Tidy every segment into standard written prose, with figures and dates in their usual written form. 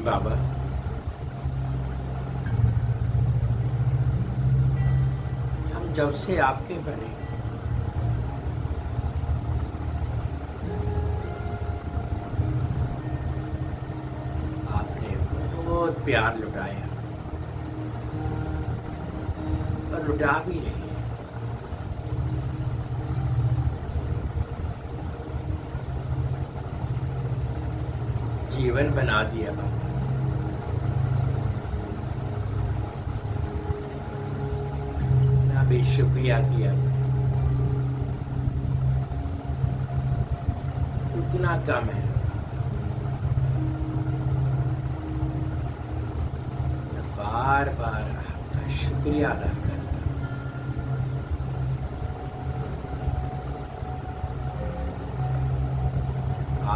बाबा, हम जब से आपके बने आपने बहुत प्यार लुटाया और लुटा भी रहे हैं। जीवन बना दिया बाबा। ना भी शुक्रिया किया जाए उतना कम है। बार बार आपका शुक्रिया अदा करना।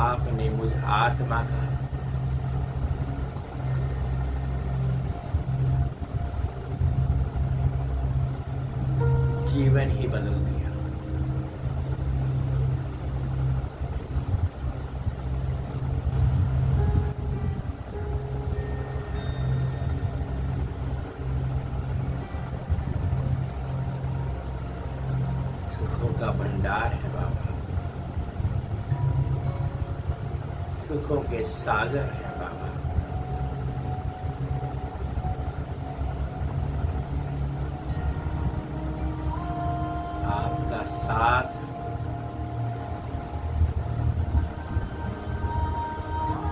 आपने मुझ आत्मा का जीवन ही बदल दिया। सुखों का भंडार है बाबा, सुखों के सागर है बाबा। आपका साथ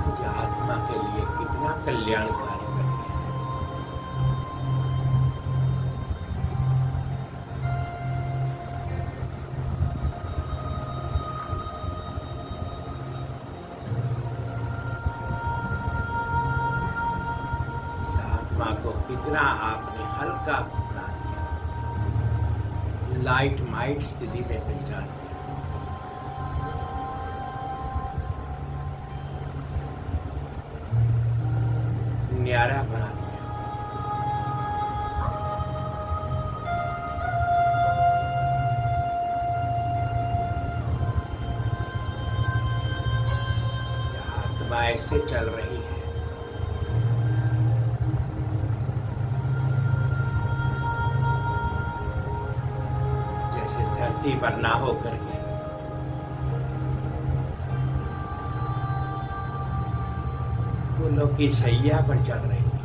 मुझे आत्मा के लिए कितना कल्याणकारी बन गया। इस आत्मा को कितना आपने हल्का बना दिया, लाइट माइट स्थिति में पहुंचा दिया। न्यारा बना दिया। यह आत्मा ऐसे चल रही है जैसे धरती पर ना होकर के फूलों की शैया पर चल रही है।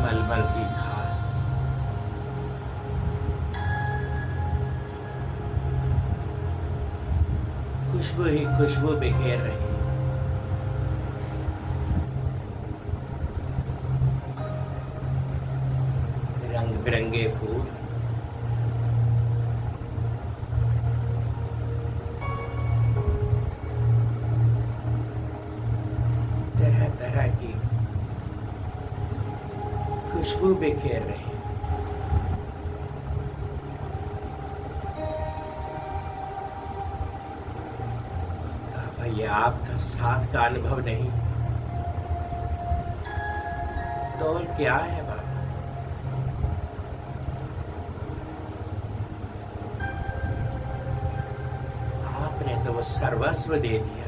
मलमल की घास, खुशबू ही खुशबू बिखेर रही है। रंग बिरंगे फूल, तरह तरह की खुशबू बिखेर रही है। बाबा, ये आपका साथ का अनुभव नहीं तो और क्या है बाबा? आपने तो वो सर्वस्व दे दिया।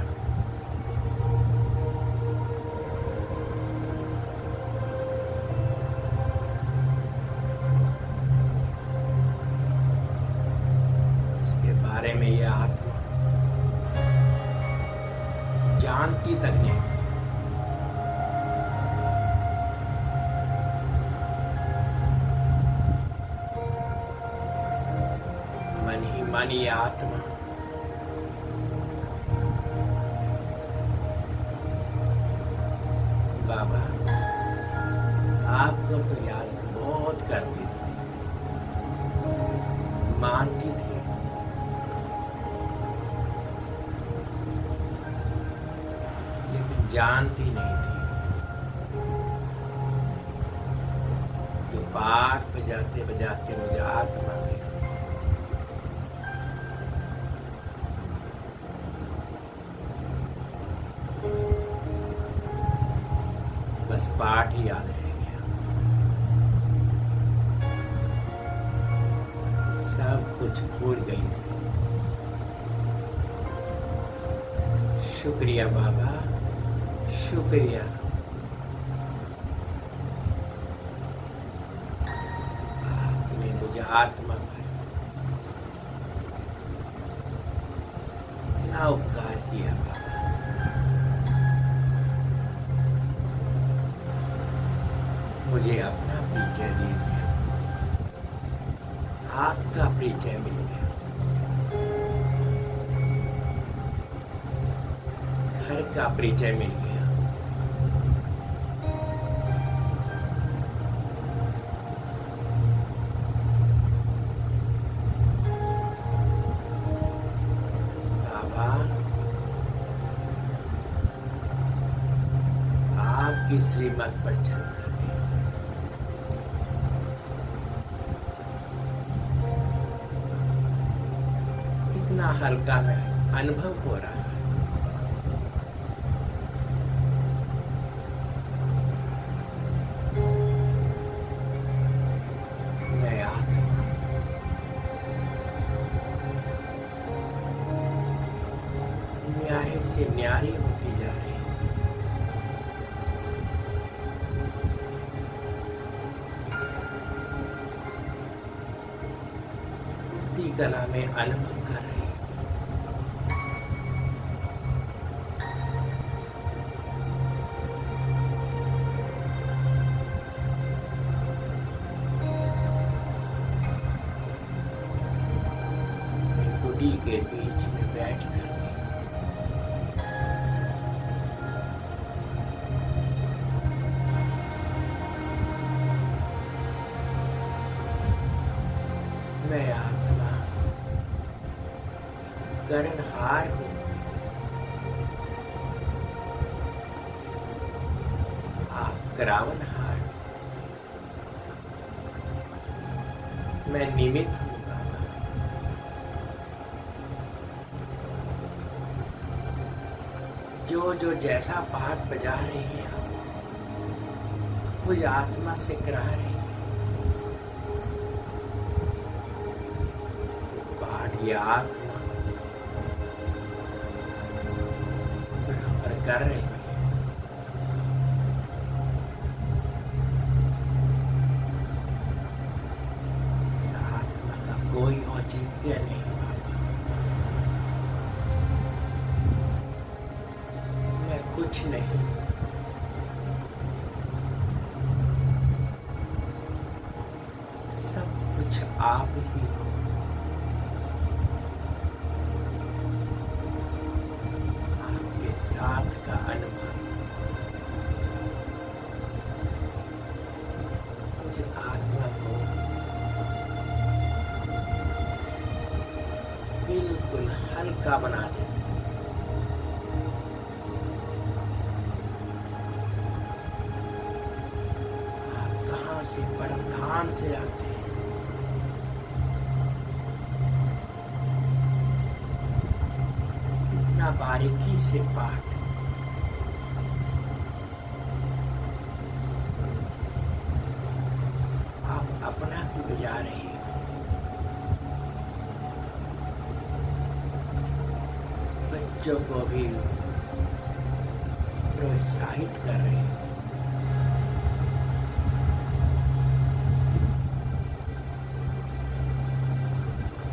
बारे में ये आत्मा जानती तक नहीं थी। मन ही मन ये आत्मा बाबा आपको तो याद बहुत करती थी, मानती थी, जानती नहीं थी। जो पाठ बजाते बजाते मुझे आत्मा में बस पाठ ही याद रह गया। सब कुछ भूल गई थी। शुक्रिया बाबा, शुक्रिया। आपने मुझे आत्मा पर इतना उपकार किया बाबा। मुझे अपना परिचय दे दिया, आपका परिचय मिल गया, घर का परिचय मिल गया। बाबा, आपकी श्रीमत पर चलकर कितना हल्का में अनुभव हो रहा है। मैं आत्मा न्यारे से न्यारी होती जा रही है। मुक्ति कला में अनुभव कर रही है। गुडी के बीच में बैठ कर मैं आत्मा कर्णहार हूँ, आप करावनहार। मैं निमित्त हूँ बाबा। जो जो जैसा पाठ बजा रही है आप, मुझे आत्मा से करा रही है। पाठ ये आत्मा बराबर कर रही है। इस आत्मा का कोई औचित्य नहीं बाबा। मैं कुछ नहीं, सब कुछ आप ही हो। आपके साथ का अनुभव मुझे आत्मा को बिल्कुल हल्का बना देता है। आप कहाँ से परम धाम से आते हैं, इतना बारीकी से पाठ आप अपना भी बजा रही हो। बच्चों को भी प्रोत्साहित कर रही हो।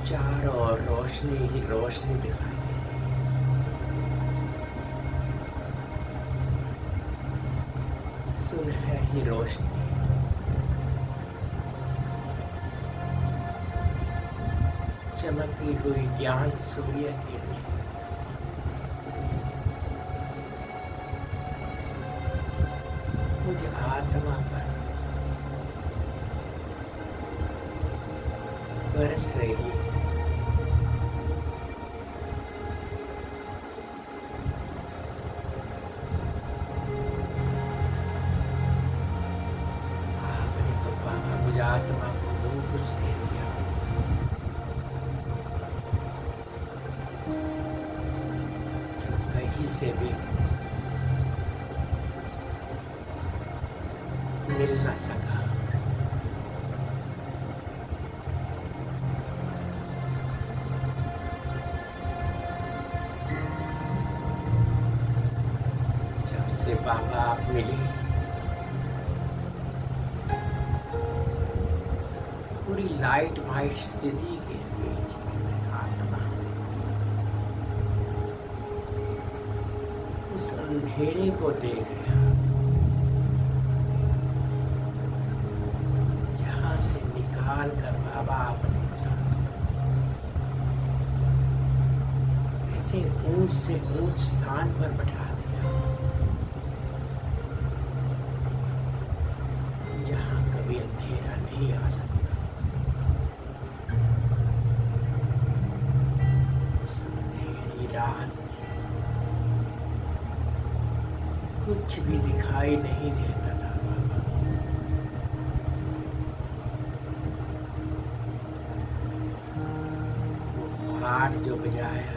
चारों ओर रोशनी ही रोशनी दिखाई दे रही है। सुनहरी रोशनी, चमकती हुई ज्ञान सूर्य किरणें, मुझे आत्मा पर बरस रही है। आपने तो पापा मुझे आत्मा को वो कुछ दे दिया जो कहीं से भी मिल न सका। मिली, पूरी लाइट वाइट स्थिति के बीच में मैं आत्मा उस अंधेरे को देख रहा, जहां से निकाल कर बाबा आपने ऐसे ऊंच से ऊंच स्थान पर बैठा दिया, जहां कभी अंधेरा नहीं आ सकता। उस अंधेरी रात में कुछ भी दिखाई नहीं देता था बाबा। वो हाथ जो बजाया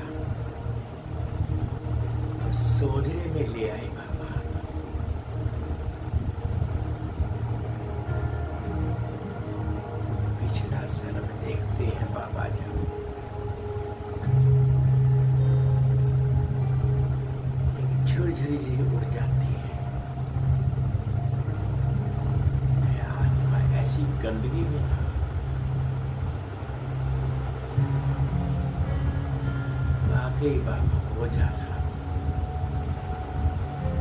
सोचने में ले आए बाबा। पिछला सर्व देखते हैं बाबा, जब एक झुरझुरी सी उड़ जाती है, मैं आत्मा ऐसी गंदगी में था, वाकई बाबा बोझा था।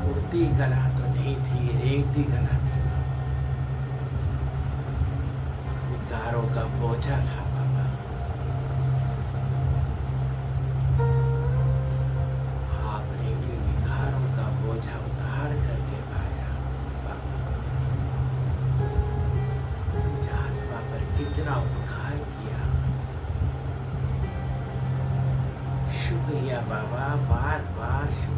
उड़ती कला तो नहीं थी, रेंगती कला थी, विकारों का बोझा था बाबा। आपने इन विकारों का बोझा उतार करके पाया बाबा। मुझे आत्मा पर कितना उपकार किया, शुक्रिया बाबा, बार बार शुक्रिया।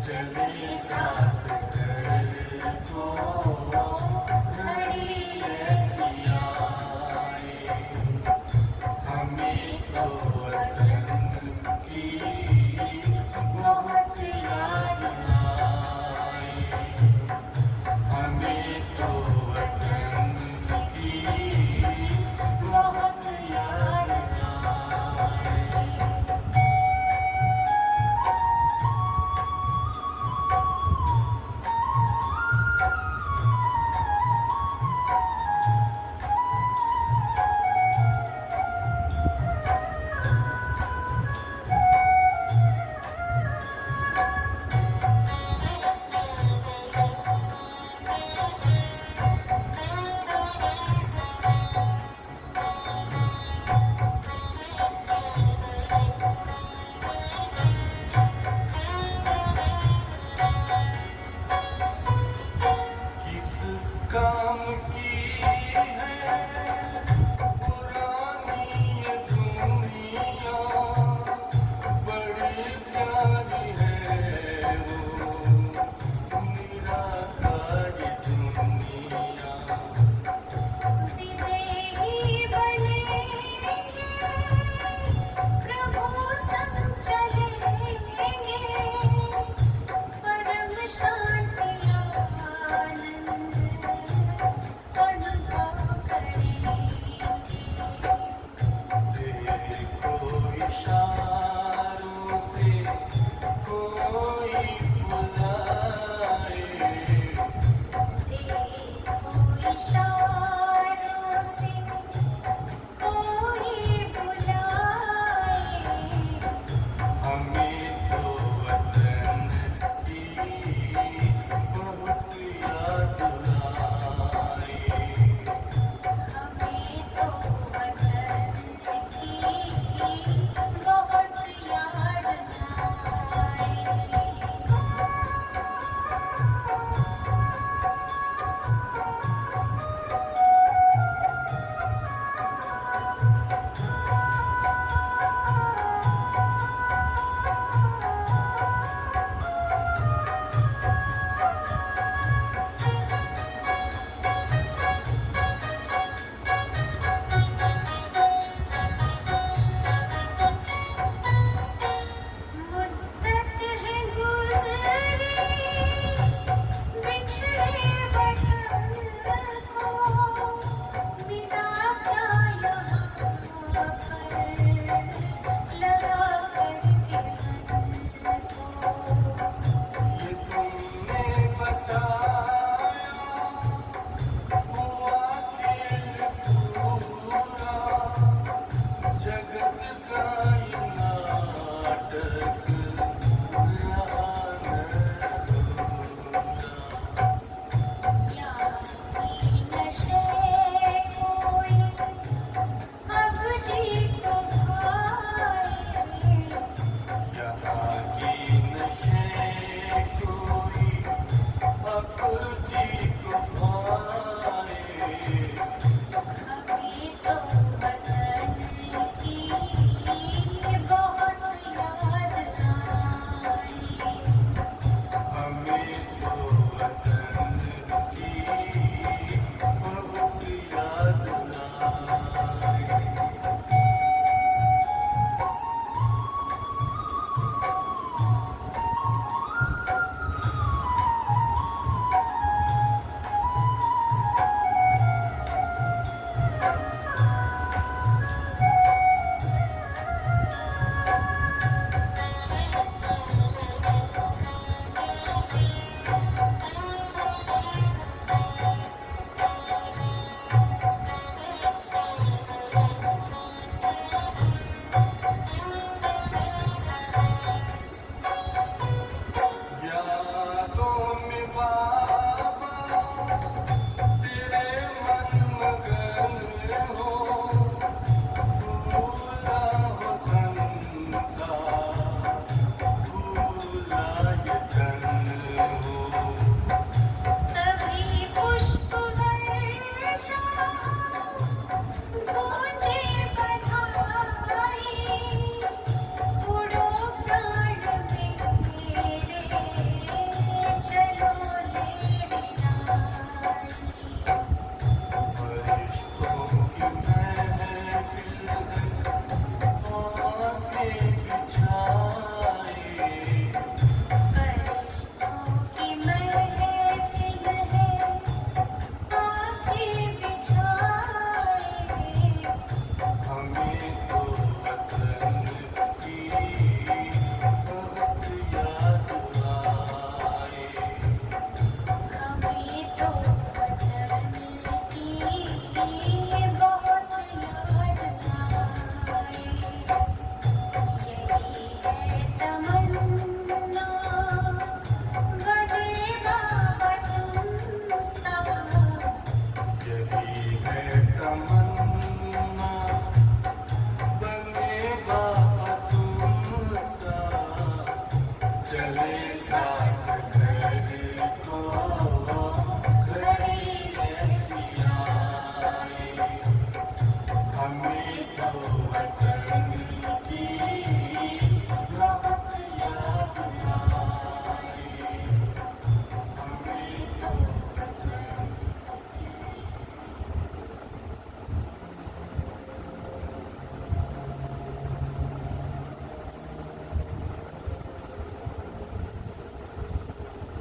चले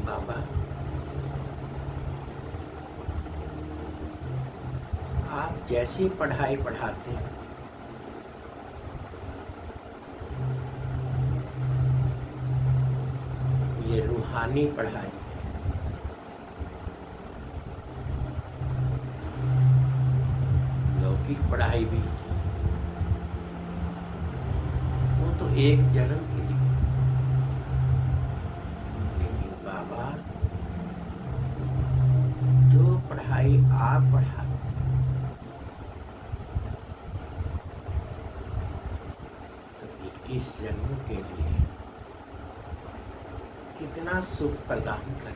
बाबा आप जैसी पढ़ाई पढ़ाते हैं ये रूहानी पढ़ाई है। लौकिक पढ़ाई भी वो तो एक जन्म के लिए, लेकिन बाबा जो पढ़ाई आप पढ़ाते हैं तो इस जन्म के लिए कितना सुख प्रदान कर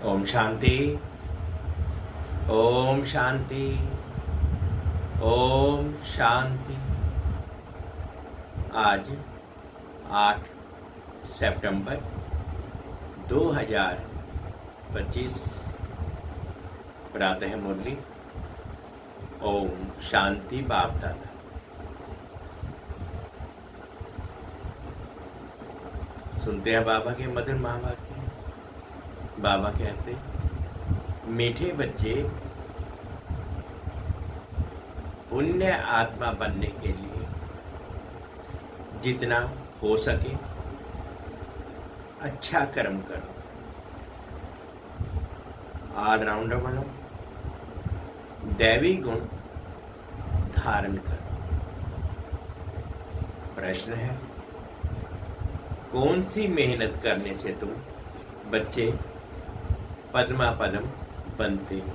ओम शांति, ओम शांति, ओम शांति। आज 8 सितंबर 2025 प्रातः मुरली। ओम शांति बाप दादा। सुनते हैं बाबा के मधुर महावाक्य। बाबा कहते मीठे बच्चे पुण्य आत्मा बनने के लिए जितना हो सके अच्छा कर्म करो, ऑलराउंडर बनो, दैवी गुण धारण करो। प्रश्न है, कौन सी मेहनत करने से तुम बच्चे पद्मा पदम बनते हो?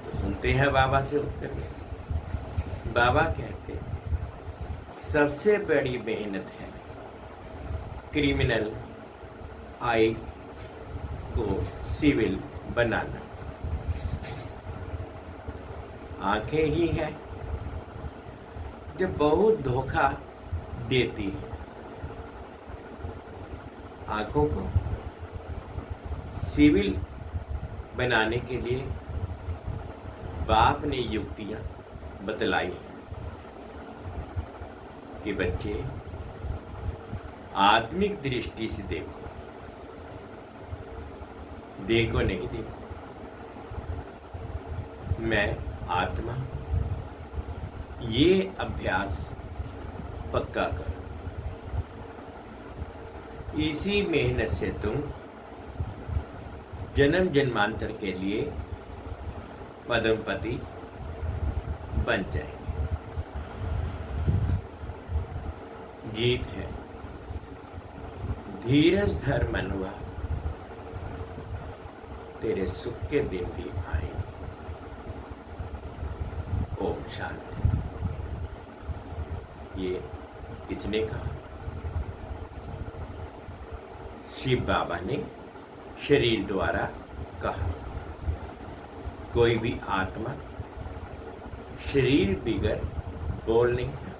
तो सुनते हैं बाबा से उत्तर। बाबा कहते सबसे बड़ी मेहनत है क्रिमिनल आई को सिविल बनाना। आंखें ही हैं जो बहुत धोखा देती है। आंखों को सिविल बनाने के लिए बाप ने युक्तियां बतलाई कि बच्चे आत्मिक दृष्टि से देखो, देखो नहीं देखो, मैं आत्मा, ये अभ्यास पक्का करो। इसी मेहनत से तुम जन्म जन्मांतर के लिए पद्मपति बन जाएंगे। गीत है, धीरज धर मनुआ, तेरे सुख के दिन भी आए। ओम शांति। ये किसने कहा? शिव बाबा ने शरीर द्वारा कहा। कोई भी आत्मा शरीर बिगर बोल नहीं सकता।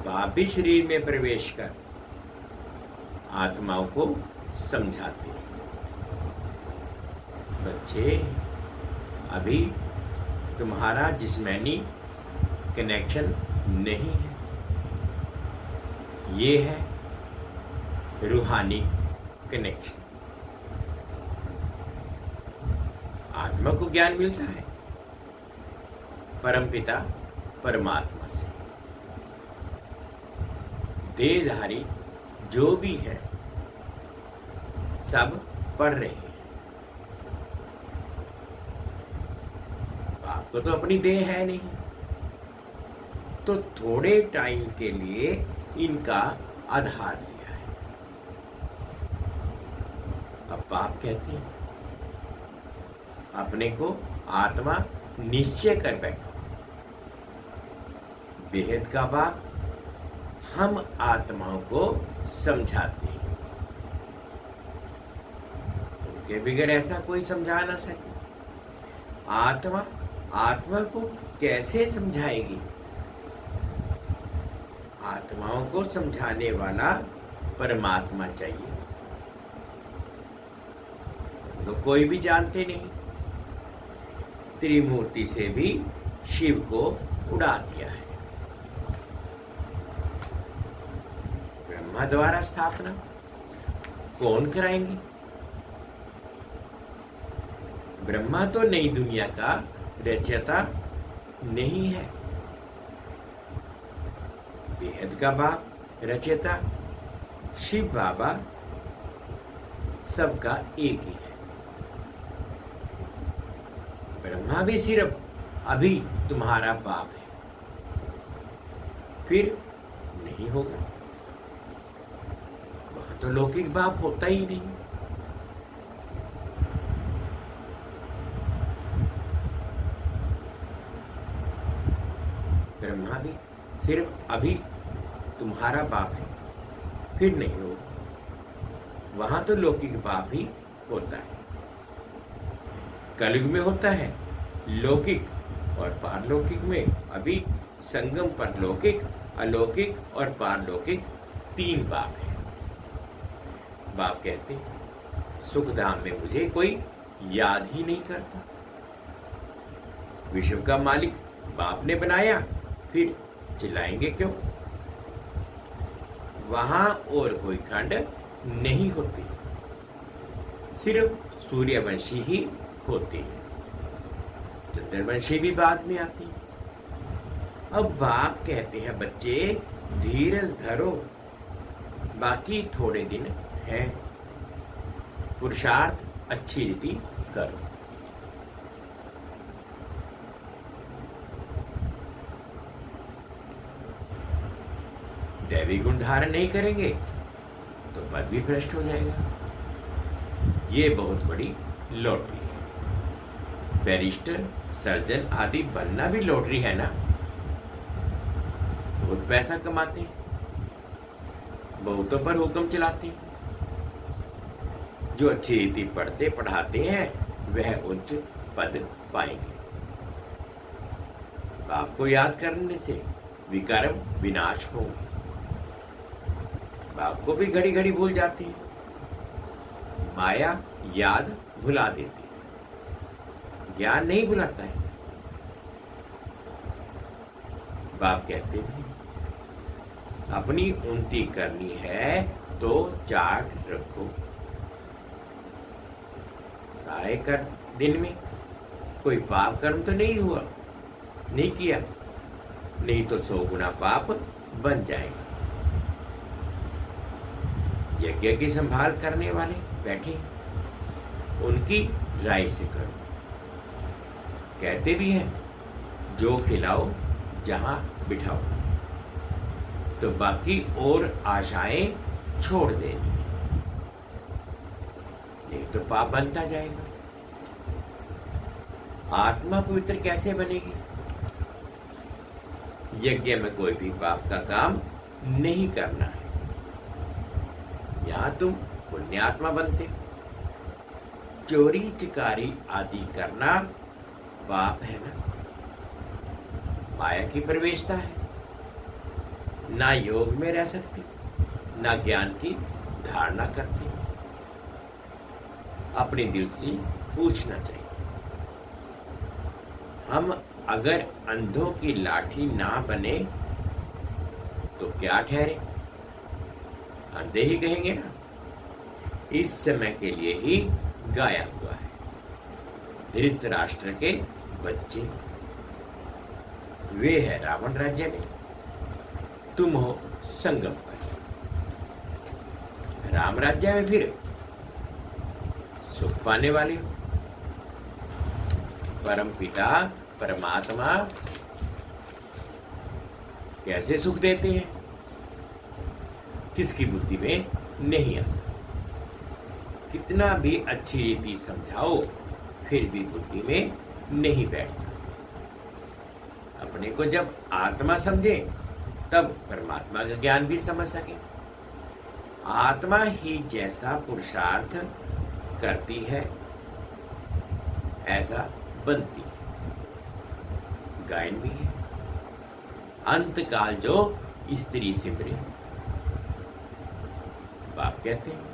बाप भी शरीर में प्रवेश कर आत्माओं को समझाते हैं। बच्चे, अभी तुम्हारा जिस्मानी कनेक्शन नहीं है, ये है रूहानी कनेक्शन। आत्मा को ज्ञान मिलता है परमपिता परमात्मा से। देहधारी जो भी है सब पढ़ रहे हैं। आपको तो अपनी देह है नहीं, तो थोड़े टाइम के लिए इनका आधार लिया है। अब बाप कहते हैं अपने को आत्मा निश्चय कर बैठो। बेहद का बाप हम आत्माओं को समझाते हैं, उनके बगैर ऐसा कोई समझा ना सके। आत्मा आत्मा को कैसे समझाएगी? आत्माओं को समझाने वाला परमात्मा चाहिए। तो कोई भी जानते नहीं। त्रिमूर्ति से भी शिव को उड़ा दिया है। ब्रह्मा द्वारा स्थापना कौन कराएंगे? ब्रह्मा तो नई दुनिया का रचयिता नहीं है। बेहद का बाप रचयिता शिव बाबा सबका एक ही है। ब्रह्मा भी सिर्फ अभी तुम्हारा बाप है, फिर नहीं होगा। वहां तो लौकिक बाप होता ही नहीं। ब्रह्मा भी सिर्फ अभी तुम्हारा बाप है, फिर नहीं होगा। वहां तो लौकिक बाप ही होता है। कलयुग में होता है लौकिक और पारलौकिक में अभी संगम पर लौकिक, अलौकिक और पारलौकिक तीन बाप है। बाप कहते सुखधाम में मुझे कोई याद ही नहीं करता। विश्व का मालिक बाप ने बनाया, फिर चिल्लाएंगे क्यों? वहां और कोई खंड नहीं होती, सिर्फ सूर्यवंशी ही होती है। चंद्रवंशी भी बाद में आती है। अब बाप कहते हैं बच्चे धीरज धरो, बाकी थोड़े दिन है, पुरुषार्थ अच्छी रीति करो। दैवी गुण धारण नहीं करेंगे तो पद भी भ्रष्ट हो जाएगा। ये बहुत बड़ी लॉटरी है। बैरिस्टर, सर्जन आदि बनना भी लॉटरी है ना। बहुत पैसा कमाते हैं, बहुतों पर हुक्म चलाते हैं। जो अच्छी रीति पढ़ते पढ़ाते हैं वह उच्च पद पाएंगे। बाप को याद करने से विकर्म विनाश होंगे। बाप को भी घड़ी घड़ी भूल जाती है, माया याद भुला देती है, ज्ञान नहीं भुलाता है। बाप कहते हैं अपनी उन्नति करनी है तो चार्ट रखो। सारे कर दिन में कोई पाप कर्म तो नहीं हुआ, नहीं किया, नहीं तो 100 गुना पाप बन जाएगा। यज्ञ की संभाल करने वाले बैठे, उनकी राय से करो। कहते भी हैं जो खिलाओ जहां बिठाओ, तो बाकी और आशाएं छोड़ देनी, नहीं तो पाप बनता जाएगा। आत्मा पवित्र कैसे बनेगी? यज्ञ में कोई भी पाप का काम नहीं करना है। यहां तुम पुण्यात्मा बनते। चोरी चिकारी आदि करना पाप है ना, माया की प्रवेशता है। ना योग में रह सकते, ना ज्ञान की धारणा करते। अपने दिल से पूछना चाहिए, हम अगर अंधों की लाठी ना बने तो क्या ठहरे? अंधे ही कहेंगे ना। इस समय के लिए ही गाया हुआ है। धृतराष्ट्र के बच्चे वे है रावण राज्य में, तुम हो संगम पर। राम राज्य में फिर सुख पाने वाले हो। परम पिता परमात्मा कैसे सुख देते हैं? किसकी बुद्धि में नहीं आता। कितना भी अच्छी रीति समझाओ फिर भी बुद्धि में नहीं बैठता। अपने को जब आत्मा समझे तब परमात्मा का ज्ञान भी समझ सके। आत्मा ही जैसा पुरुषार्थ करती है ऐसा बनती है। गायन भी है, अंतकाल जो स्त्री सिमरे। बाप कहते हैं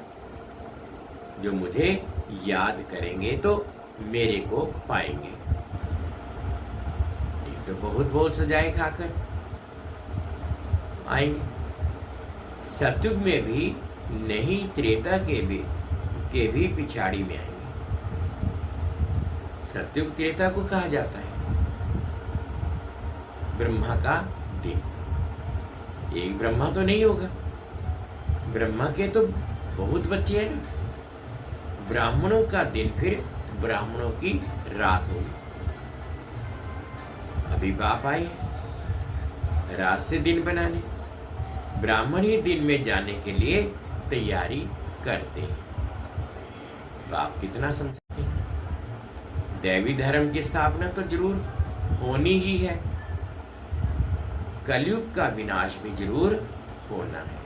जो मुझे याद करेंगे तो मेरे को पाएंगे। ये तो बहुत बहुत सजाए खाकर आएंगे। सतयुग में भी नहीं, त्रेता के भी पिछाड़ी में आएंगे। सतयुग त्रेता को कहा जाता है ब्रह्मा का दिन। एक ब्रह्मा तो नहीं होगा, ब्रह्मा के तो बहुत बच्चे हैं ना। ब्राह्मणों का दिन फिर ब्राह्मणों की रात होगी। अभी बाप आए रात से दिन बनाने, ब्राह्मण ही दिन में जाने के लिए तैयारी करते हैं। बाप कितना समझते हैं। दैवी धर्म की स्थापना तो जरूर होनी ही है, कलयुग का विनाश भी जरूर होना है।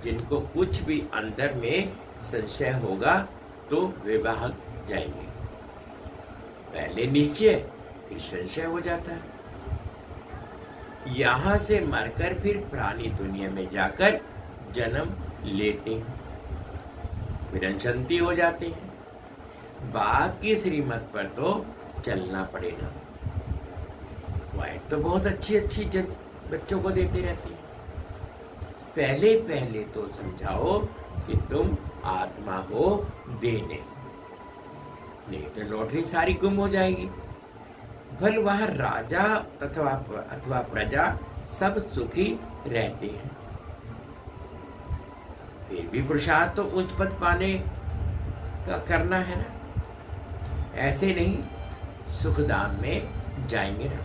जिनको कुछ भी अंदर में संशय होगा तो वे भाग जाएंगे। पहले निश्चय फिर संशय हो जाता है। यहां से मरकर फिर प्राणी दुनिया में जाकर जन्म लेते हैं, विरंचंती हो जाते हैं। बाप की श्रीमत पर तो चलना पड़ेगा। वाइट तो बहुत अच्छी अच्छी बच्चों को देते रहती है। पहले पहले तो समझाओ कि तुम आत्मा हो, देने, नहीं तो लॉटरी सारी गुम हो जाएगी। भल वह राजा अथवा प्रजा सब सुखी रहते हैं, फिर भी पुरुषार्थ तो उच्च पद पाने का करना है ना। ऐसे नहीं सुखधाम में जाएंगे ना,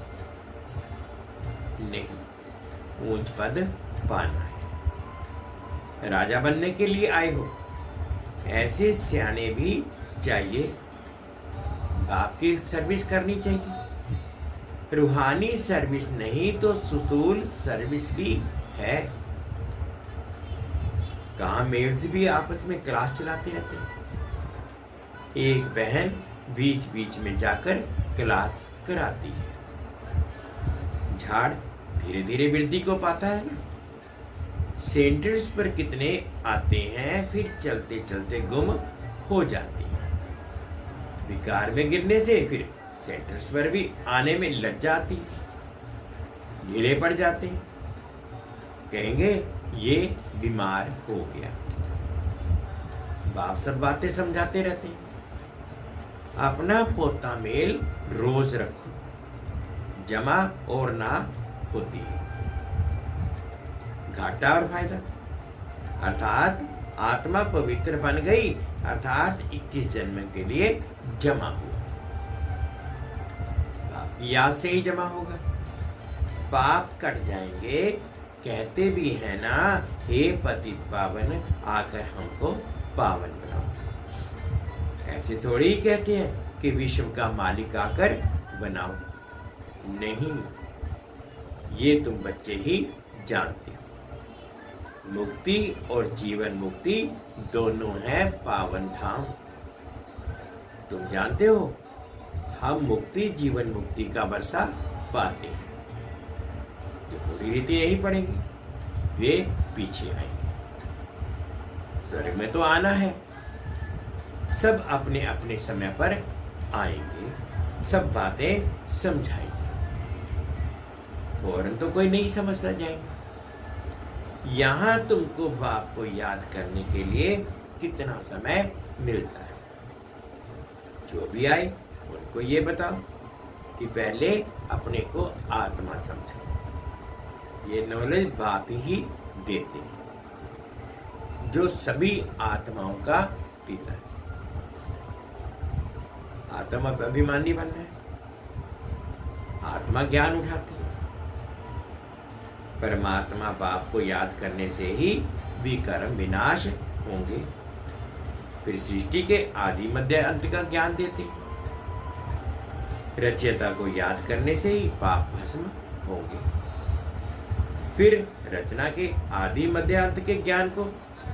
नहीं, ऊंच पद पाना है। राजा बनने के लिए आए हो, ऐसे सियाने भी चाहिए। बाप की सर्विस करनी चाहिए। रूहानी सर्विस नहीं तो सुतूल सर्विस भी है। कहाँ मेल्स भी आपस में क्लास चलाते रहते हैं। एक बहन बीच बीच में जाकर क्लास कराती है। झाड़ धीरे धीरे वृद्धि को पाता है ना। सेंटर्स पर कितने आते हैं, फिर चलते चलते गुम हो जाते हैं। विकार में गिरने से फिर सेंटर्स पर भी आने में लग जाती है, ढीले पड़ जाते हैं। कहेंगे ये बीमार हो गया। बाप सब बातें समझाते रहते हैं। अपना पोता मेल रोज रखो, जमा और ना होती है, घाटा और फायदा। अर्थात आत्मा पवित्र बन गई, अर्थात 21 जन्म के लिए जमा हुआ। याद से ही जमा होगा। पाप कट जाएंगे। कहते भी है ना, हे पति पावन आकर हमको पावन बनाओ। ऐसे थोड़ी ही कहते हैं कि विश्व का मालिक आकर बनाओ। नहीं, ये तुम बच्चे ही जानते हो। मुक्ति और जीवन मुक्ति दोनों है पावन धाम। तुम जानते हो, हम मुक्ति जीवन मुक्ति का वर्षा पाते हैं। जो पूरी रीति यही पड़ेंगी, वे पीछे आएंगे। स्वर्ग में तो आना है। सब अपने अपने समय पर आएंगे, सब बातें समझाएंगे। फौरन तो कोई नहीं समझ जाएंगे। यहां तुमको बाप को याद करने के लिए कितना समय मिलता है। जो भी आए उनको ये बताओ कि पहले अपने को आत्मा समझो। ये नॉलेज बाप ही देते हैं, जो सभी आत्माओं का पिता है। आत्मा अभिमानी बनना है। आत्मा ज्ञान उठाती है। परमात्मा बाप को याद करने से ही विकर्म विनाश होंगे। फिर सृष्टि के आदि मध्य अंत का ज्ञान देते हैं। रचयिता को याद करने से ही पाप भस्म होंगे। फिर रचना के आदि मध्य अंत के ज्ञान को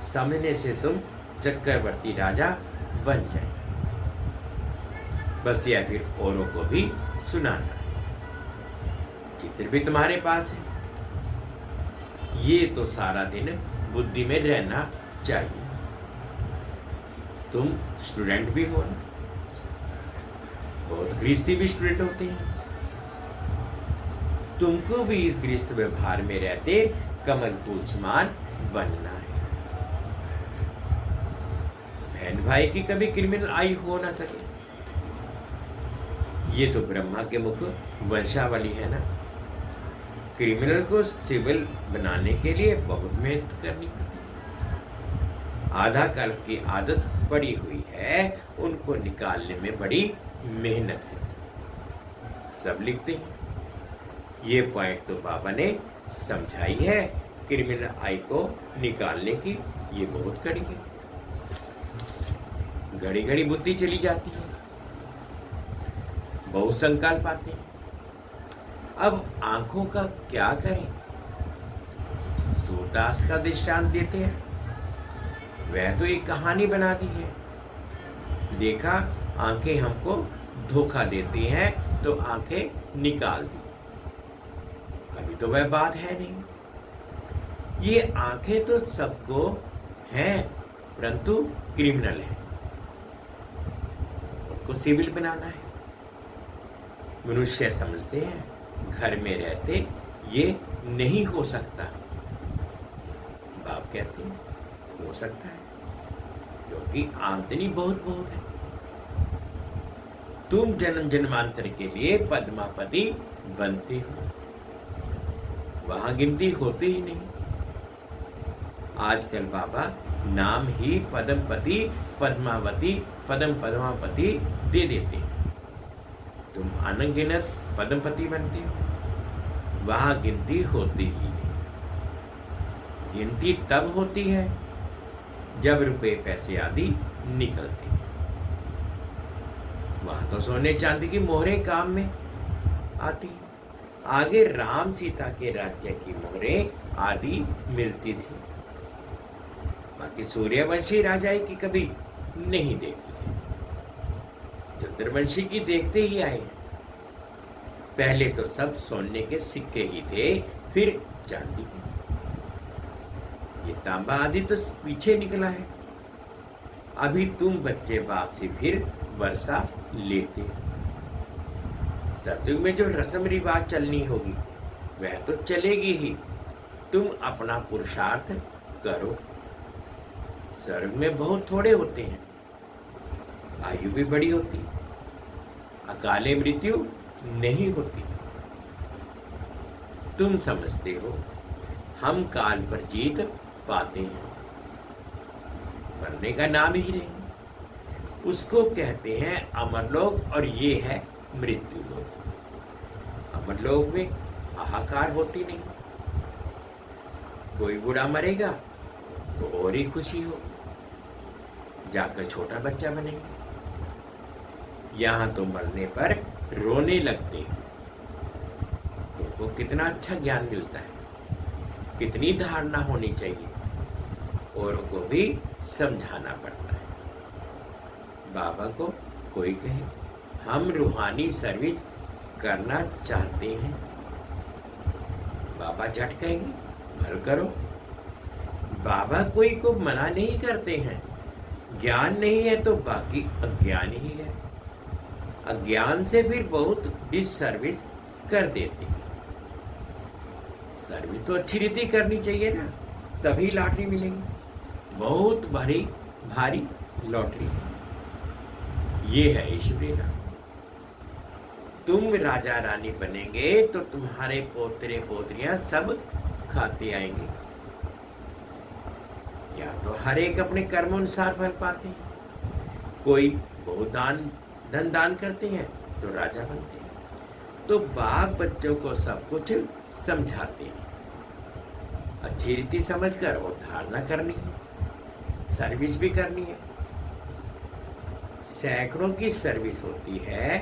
समझने से तुम चक्रवर्ती राजा बन जाए। बस या फिर औरों को भी सुनाना। चित्र भी तुम्हारे पास है। ये तो सारा दिन बुद्धि में रहना चाहिए। तुम स्टूडेंट भी हो ना। बहुत गृहस्थी भी स्टूडेंट होते हैं। तुमको भी इस गृहस्थ व्यवहार में रहते कमल फूल समान बनना है। बहन भाई की कभी क्रिमिनल आई हो ना सके। ये तो ब्रह्मा के मुख वंशावली है ना। क्रिमिनल को सिविल बनाने के लिए बहुत मेहनत करनी पड़ती है। आधा कल्प की आदत पड़ी हुई है, उनको निकालने में बड़ी मेहनत है। सब लिखते हैं। ये पॉइंट तो बाबा ने समझाई है। क्रिमिनल आई को निकालने की ये बहुत कड़ी है। घड़ी घड़ी बुद्धि चली जाती है। बहुत संकल्प आते हैं। अब आंखों का क्या करें। सूरदास का दृष्टांत देते हैं। वह तो एक कहानी बना दी है। देखा आंखें हमको धोखा देती हैं तो आंखें निकाल दी। अभी तो वह बात है नहीं। ये आंखें तो सबको हैं, परंतु क्रिमिनल है। उनको सिविल बनाना है। मनुष्य समझते हैं घर में रहते ये नहीं हो सकता। बाप कहते हैं हो सकता है, क्योंकि आमदनी बहुत बहुत है। तुम जन्म जन्मांतर के लिए पद्मापति बनते हो। वहां गिनती होती ही नहीं। आजकल बाबा नाम ही पद्मपति पद्मावती पद्म पद्मापति दे देते हैं। तुम अनगिनत पद्मपति बनते हो। वहां गिनती होती ही नहीं। गिनती तब होती है जब रुपए पैसे आदि निकलते। वहां तो सोने चांदी की मोहरें काम में आती हैं। आगे राम सीता के राज्य की मोहरें आदि मिलती थी। बाकी सूर्यवंशी राजाई की कभी नहीं देखी है। चंद्रवंशी की देखते ही आए। पहले तो सब सोने के सिक्के ही थे, फिर चांदी के। ये तांबा आदि तो पीछे निकला है। अभी तुम बच्चे बाप से फिर वर्षा लेते। सतयुग में जो रस्म रिवाज चलनी होगी वह तो चलेगी ही। तुम अपना पुरुषार्थ करो। स्वर्ग में बहुत थोड़े होते हैं, आयु भी बड़ी होती, अकाले मृत्यु नहीं होती। तुम समझते हो हम काल पर जीत पाते हैं, मरने का नाम ही नहीं। उसको कहते हैं अमरलोक और ये है मृत्यु लोक। अमरलोक में हाहाकार होती नहीं। कोई बूढ़ा मरेगा तो और ही खुशी हो, जाकर छोटा बच्चा बनेगा। यहां तो मरने पर रोने लगते हैं। तुमको कितना अच्छा ज्ञान मिलता है, कितनी धारणा होनी चाहिए, औरों को भी समझाना पड़ता है। बाबा को कोई कहे हम रूहानी सर्विस करना चाहते हैं, बाबा झट कहेंगे भल करो। बाबा कोई को मना नहीं करते हैं। ज्ञान नहीं है तो बाकी अज्ञान ही है। अज्ञान से फिर बहुत डिसर्विस कर देते हैं। सर्विस तो अच्छी रीति करनी चाहिए ना, तभी लॉटरी मिलेगी। बहुत भारी लॉटरी है। ये है ईश्वरीय लाभ। तुम राजा रानी बनेंगे तो तुम्हारे पोतरे पोतरियां सब खाते आएंगे। या तो हर एक अपने कर्म अनुसार फल पाते हैं। कोई बहुत धन दान करते हैं तो राजा बनते हैं। तो बाप बच्चों को सब कुछ समझाते हैं। अच्छी रीति समझकर और धारणा करनी है, सर्विस भी करनी है। सैकड़ों की सर्विस होती है।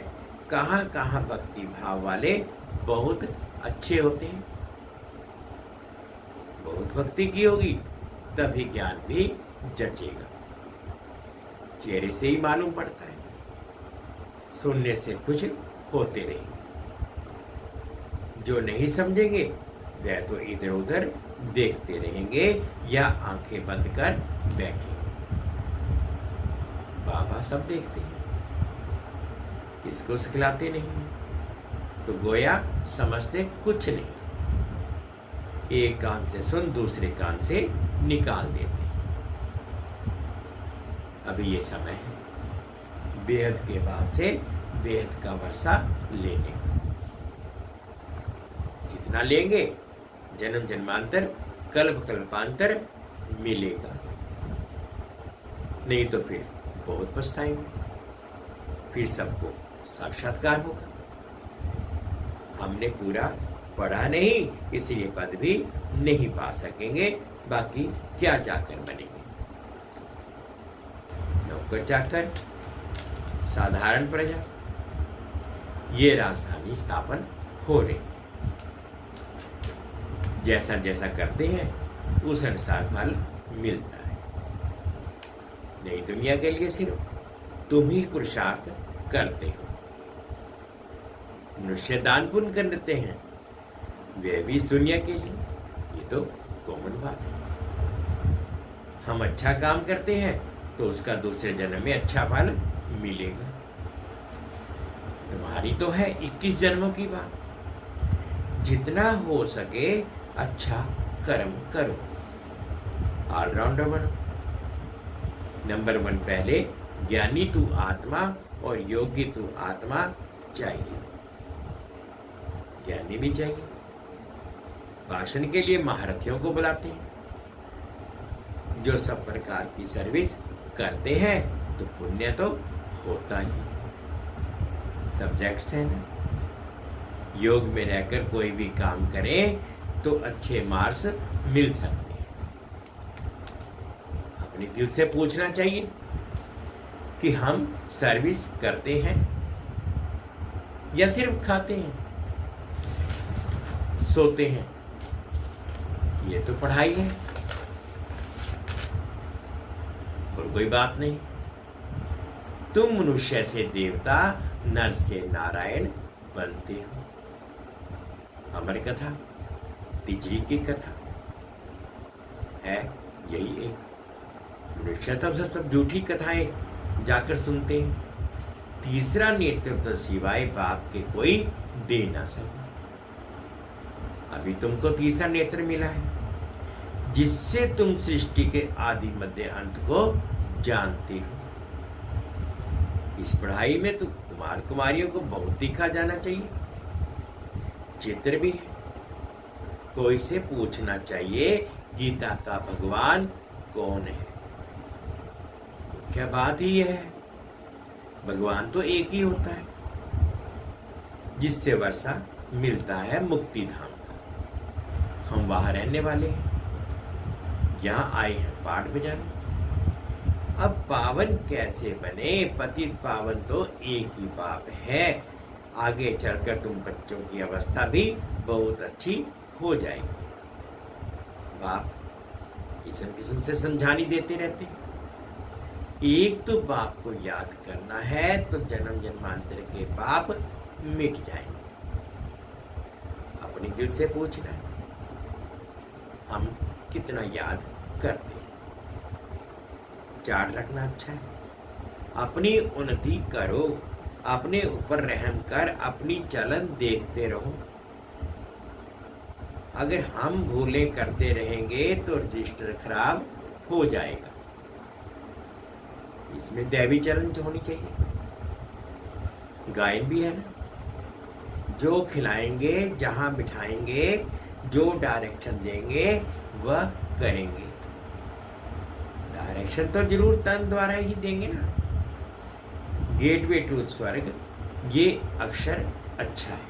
कहां कहां भक्ति भाव वाले बहुत अच्छे होते हैं। बहुत भक्ति की होगी तभी ज्ञान भी जचेगा। चेहरे से ही मालूम पड़ता है। सुनने से खुश होते रहेंगे। जो नहीं समझेंगे वह तो इधर उधर देखते रहेंगे या आंखें बंद कर बैठेंगे। बाबा सब देखते हैं, किसको सिखलाते नहीं है। तो गोया समझते कुछ नहीं। एक कान से सुन दूसरे कान से निकाल देते हैं। अभी ये समय है बेहद के बाद से बेहद का वर्षा लेने का। जितना लेंगे जन्म जन्मांतर कल्प कल्पांतर मिलेगा, नहीं तो फिर बहुत पछताएंगे। फिर सबको साक्षात्कार होगा। हमने पूरा पढ़ा नहीं इसलिए पद भी नहीं पा सकेंगे, बाकी क्या जाकर बनेंगे। नौकर चाकर साधारण प्रजा, ये राजधानी स्थापन हो रही। जैसा जैसा करते हैं उस अनुसार फल मिलता है। नई दुनिया के लिए सिर्फ तुम ही पुरुषार्थ करते हो। मनुष्य दान पुण्य करते हैं, वे भी इस दुनिया के लिए। ये तो कॉमन बात है। हम अच्छा काम करते हैं तो उसका दूसरे जन्म में अच्छा फल मिलेगा। तुम्हारी तो है 21 जन्मों की बात। जितना हो सके अच्छा कर्म करो, ऑलराउंडर बनो। नंबर 1 पहले ज्ञानी तू आत्मा और योगी तू आत्मा चाहिए। ज्ञानी भी चाहिए। भाषण के लिए महारथियों को बुलाते हैं, जो सब प्रकार की सर्विस करते हैं तो पुण्य तो होता ही। सब्जेक्ट्स है ना। योग में रहकर कोई भी काम करें तो अच्छे मार्क्स मिल सकते हैं। अपने दिल से पूछना चाहिए कि हम सर्विस करते हैं या सिर्फ खाते हैं। सोते हैं। ये तो पढ़ाई है और कोई बात नहीं। तुम मनुष्य से देवता, नर से नारायण बनते हो। अमर कथा, तिजरी की कथा है यही एक। मनुष्य तब से सब झूठी कथाएं जाकर सुनते हैं। तीसरा नेत्र तो सिवाय बाप के कोई दे ना सके। अभी तुमको तीसरा नेत्र मिला है जिससे तुम सृष्टि के आदि मध्य अंत को जानते हो। इस पढ़ाई में तो कुमार कुमारियों को बहुत दिखा जाना चाहिए। चित्र भी है। कोई से पूछना चाहिए गीता का भगवान कौन है। क्या बात ही है, भगवान तो एक ही होता है जिससे वर्षा मिलता है मुक्ति धाम का। हम वहां रहने वाले हैं, यहां आए हैं पाठ बजाने। अब पावन कैसे बने? पतित पावन तो एक ही बाप है। आगे चलकर तुम बच्चों की अवस्था भी बहुत अच्छी हो जाएगी। बाप किस्म किस्म से समझानी देते रहते हैं। एक तो बाप को याद करना है तो जन्म जन्मांतर के पाप मिट जाएंगे। अपने दिल से पूछना है हम कितना याद करते हैं। चार्ट रखना अच्छा है। अपनी उन्नति करो, अपने ऊपर रहम कर अपनी चलन देखते रहो। अगर हम भूलें करते रहेंगे तो रजिस्टर खराब हो जाएगा। इसमें दैवी चलन तो होनी चाहिए। गायन भी है ना, जो खिलाएंगे, जहां बिठाएंगे, जो डायरेक्शन देंगे वह करेंगे। डायरेक्शन तो जरूर तन द्वारा ही देंगे ना। गेटवे टू स्वर्ग, ये अक्षर अच्छा है,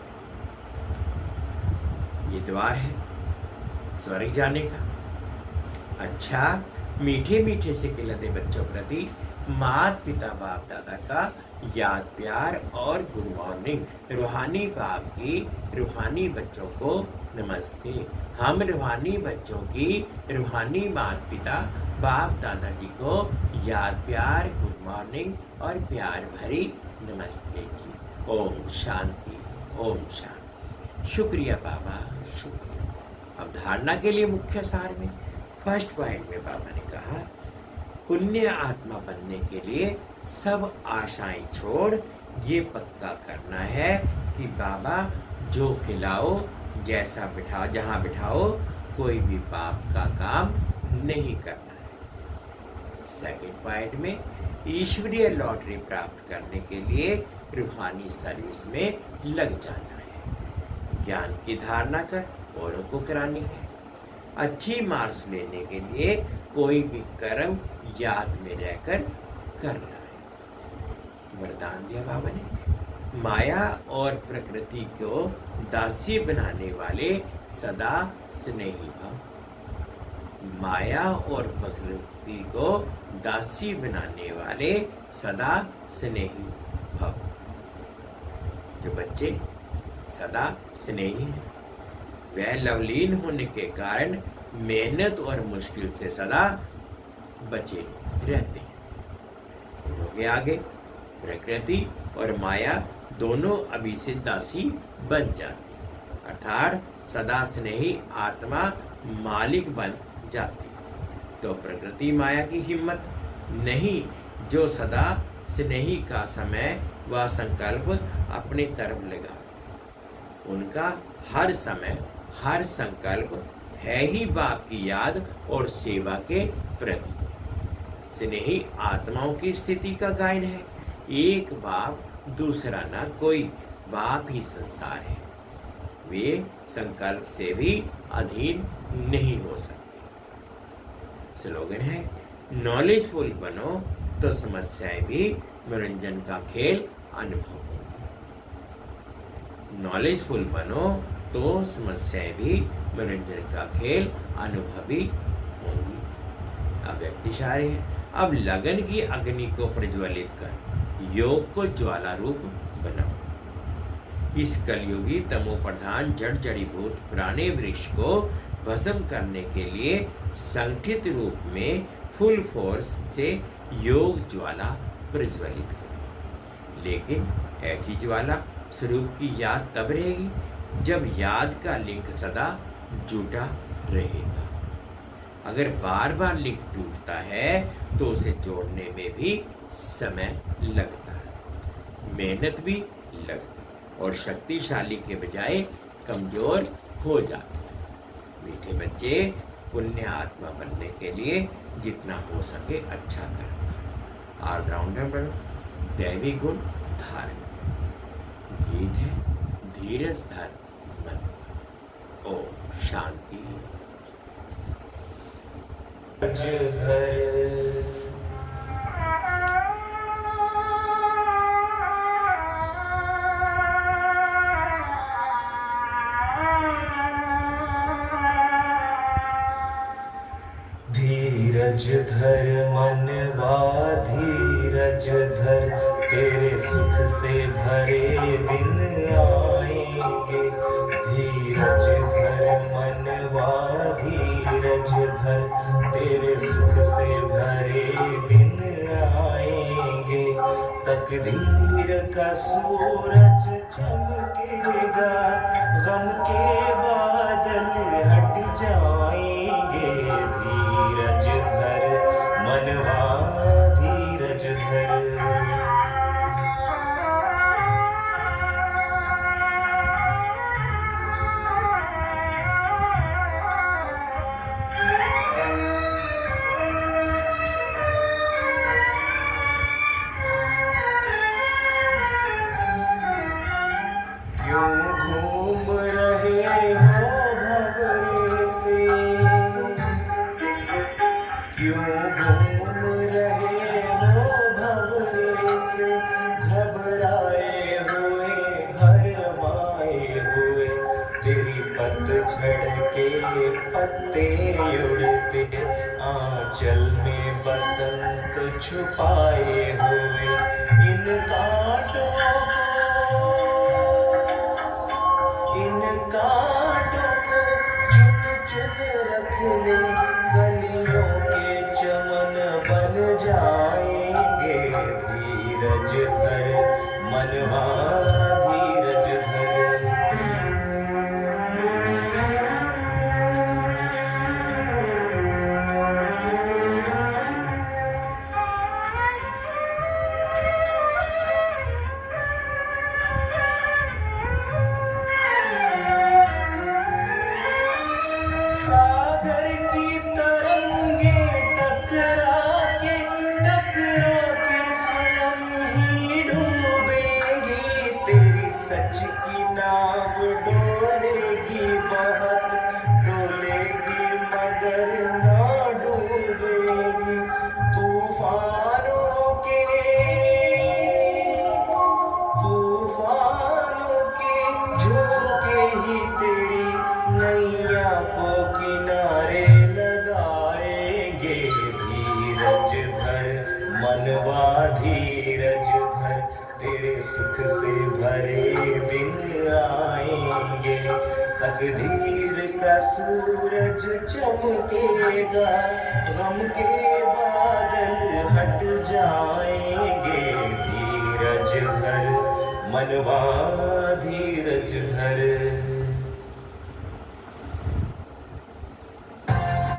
ये द्वार है स्वर्ग जाने का। अच्छा, मीठे मीठे से खिलाते बच्चों प्रति माता पिता बाप दादा का याद प्यार और गुड मॉर्निंग। रूहानी बाप की रूहानी बच्चों को नमस्ते। हम रूहानी बच्चों की रूहानी माता पिता बाप दादाजी को याद प्यार गुड मॉर्निंग और प्यार भरी नमस्ते की। ओम शांति, ओम शांति। शुक्रिया बाबा, शुक्रिया। अब धारणा के लिए मुख्य सार में फर्स्ट पॉइंट में बाबा ने कहा पुण्य आत्मा बनने के लिए सब आशाएं छोड़ ये पक्का करना है कि बाबा जो खिलाओ, जैसा बिठाओ, जहां बिठाओ, कोई भी पाप का काम नहीं करना है। सेकंड पॉइंट में ईश्वरीय लॉटरी प्राप्त करने के लिए रूहानी सर्विस में लग जाना है। ज्ञान की धारणा कर औरों को करानी है। अच्छी मार्क्स लेने के लिए कोई भी कर्म याद में रहकर करना है। वरदान दिया बाबा ने, माया और प्रकृति को दासी बनाने वाले सदा स्नेही भव। माया और प्रकृति को दासी बनाने वाले सदा स्नेही भव। जो बच्चे सदा स्नेही हैं वह लवलीन होने के कारण मेहनत और मुश्किल से सदा बचे रहते हैं। उनके आगे प्रकृति और माया दोनों अभी से दासी बन जाती, अर्थात सदा स्नेही आत्मा मालिक बन जाती। तो प्रकृति माया की हिम्मत नहीं जो सदा स्नेही का समय व संकल्प अपने तरफ लगा। उनका हर समय हर संकल्प है ही बाप की याद और सेवा के प्रति। स्नेही आत्माओं की स्थिति का गायन है, एक बाप दूसरा ना कोई, बाप ही संसार है। वे संकल्प से भी अधीन नहीं हो सकते। स्लोगन है, नॉलेजफुल बनो तो समस्याएं भी मनोरंजन का खेल अनुभव होंगी। नॉलेजफुल बनो तो समस्याएं भी मनोरंजन का खेल अनुभवी होंगी। अब व्यक्तिशाली है। अब लगन की अग्नि को प्रज्वलित कर योग को ज्वाला रूप बनाओ। इस कलयुगी तमो प्रधान जड़ जड़ीभूत पुराने वृक्ष को भस्म करने के लिए संगठित रूप में फुल फोर्स से योग ज्वाला प्रज्वलित करो। लेकिन ऐसी ज्वाला स्वरूप की याद तब रहेगी जब याद का लिंक सदा जुटा रहेगा। अगर बार बार लिंक टूटता है तो उसे जोड़ने में भी समय लगता है, मेहनत भी लगती है और शक्तिशाली के बजाय कमजोर हो जाता है। मीठे बच्चे, पुण्य आत्मा बनने के लिए जितना हो सके अच्छा कर्म करो, ऑलराउंडर बनो, दैवी गुण धारण करो। गीत है धीरज धर मन। ओम शांति। धीरज धर मनवा धीरज धर, तेरे सुख से भरे दिन आएंगे। धीरज धर मनवा धीरज धर, तेरे सुख से भरे दिन आएंगे। तकदीर का सूरज चमकेगा, गम के बादल हट जाएंगे। धीरज धर मनवा धीरज धर। क्यों घूम रहे हो भंवरे से, क्यों घूम रहे हो भंवरे से, घबराए हुए भरमाए हुए। तेरी पतझड़ के पत्ते उड़ते, आंचल में बसंत छुपाए हुए। इन कांटों को चुन चुन रख ले, गलियों के चमन बन जाएंगे। धीरज धर मनवा धीरज धर। सागर की तरंगे टकरा के स्वयं ही डूबेंगी। तेरी सच की नाव डोलेगी बहुत, डोलेगी मगर ना डूबेगी। तूफानों के झोंके ही तेरी नैया को किनारे लगाएंगे। धीरज धर मनवा धीरज धर, तेरे सुख से भरे दिन आएंगे। तकदीर का सूरज चमकेगा, गम के बादल हट जाएंगे। धीरज धर मनवा धीरज धर।